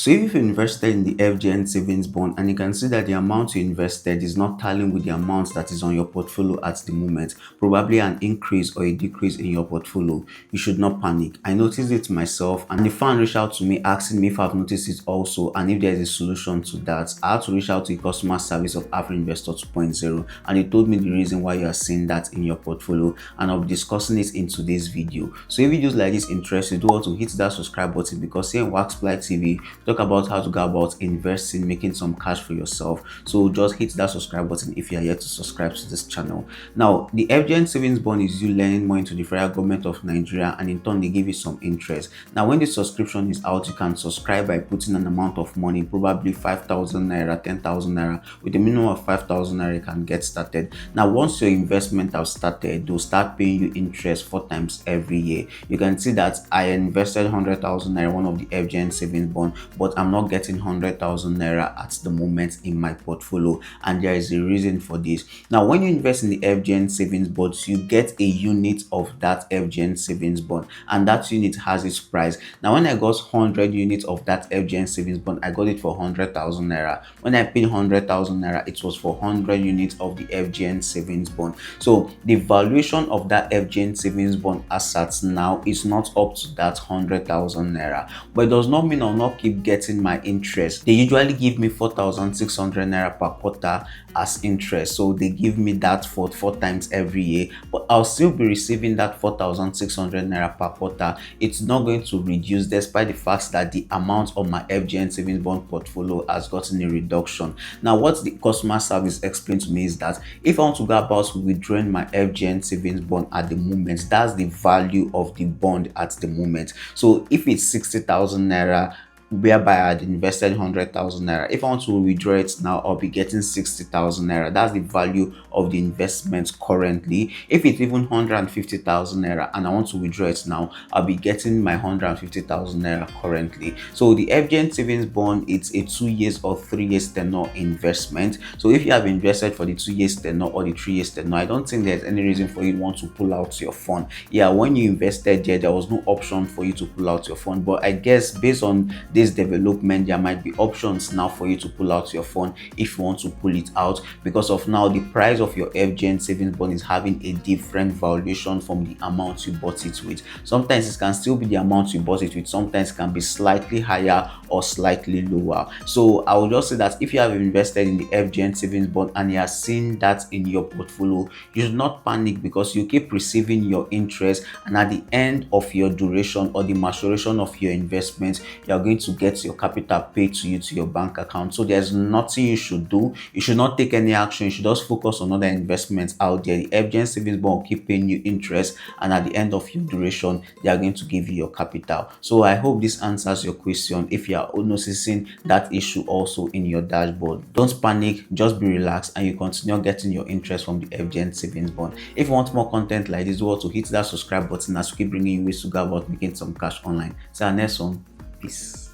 So if you've invested in the FGN Savings Bond and you can see that the amount you invested is not tallying with the amount that is on your portfolio at the moment, probably an increase or a decrease in your portfolio, you should not panic. I noticed it myself and the fan reached out to me asking me if I've noticed it also and if there is a solution to that. I had to reach out to the customer service of Afrinvestor 2.0 and they told me the reason why you are seeing that in your portfolio, and I'll be discussing it in today's video. So if videos like this interest you, do want to hit that subscribe button, because here in Waxfly TV talk about how to go about investing, making some cash for yourself. So just hit that subscribe button if you are yet to subscribe to this channel. Now, the FGN Savings Bond is you learning more into the federal government of Nigeria, and in turn they give you some interest. Now, when the subscription is out, you can subscribe by putting an amount of money, probably 5,000 naira, 10,000 naira. With a minimum of 5,000 naira, you can get started. Now, once your investment has started, they'll start paying you interest 4 times every year. You can see that I invested 100,000 naira one of the FGN Savings Bond, but I'm not getting 100,000 naira at the moment in my portfolio, and there is a reason for this. Now, when you invest in the FGN Savings Bonds, you get a unit of that FGN Savings Bond, and that unit has its price. Now, when I got 100 units of that FGN Savings Bond, I got it for 100,000 naira. When I paid 100,000 naira, it was for 100 units of the FGN Savings Bond. So the valuation of that FGN Savings Bond as at now is not up to that 100,000 naira, but it does not mean I'll not keep getting my interest. They usually give me 4,600 naira per quarter as interest, so they give me that for 4 times every year, but I'll still be receiving that 4,600 naira per quarter. It's not going to reduce despite the fact that the amount of my FGN Savings Bond portfolio has gotten a reduction. Now, what the customer service explained to me is that if I want to go about withdrawing my FGN Savings Bond at the moment, that's the value of the bond at the moment. So if it's 60,000 naira, whereby I had invested 100,000 naira, if I want to withdraw it now, I'll be getting 60,000 naira. That's the value of the investment currently. If it's even 150,000 naira and I want to withdraw it now, I'll be getting my 150,000 naira currently. So the FGN Savings Bond, it's a 2 years or 3 years tenure investment. So if you have invested for the 2 years tenure or the 3 years tenure, I don't think there's any reason for you to want to pull out your fund. Yeah, when you invested there was no option for you to pull out your fund, but I guess based on this development, there might be options now for you to pull out your fund if you want to pull it out, because of now the price of your FGN Savings Bond is having a different valuation from the amount you bought it with. Sometimes it can still be the amount you bought it with, sometimes it can be slightly higher or slightly lower. So I would just say that if you have invested in the FGN Savings Bond and you are seeing that in your portfolio, you should not panic, because you keep receiving your interest, and at the end of your duration or the maturation of your investment, you are going to get your capital paid to you to your bank account. So there's nothing you should do. You should not take any action. You should just focus on other investments out there. The FGN Savings Bond will keep paying you interest, and at the end of your duration, they are going to give you your capital. So I hope this answers your question if you are noticing that issue also in your dashboard. Don't panic, just be relaxed, and you continue getting your interest from the FGN Savings Bond. If you want more content like this, do also hit that subscribe button as we keep bringing you ways to go about making some cash online. See you next one. Peace.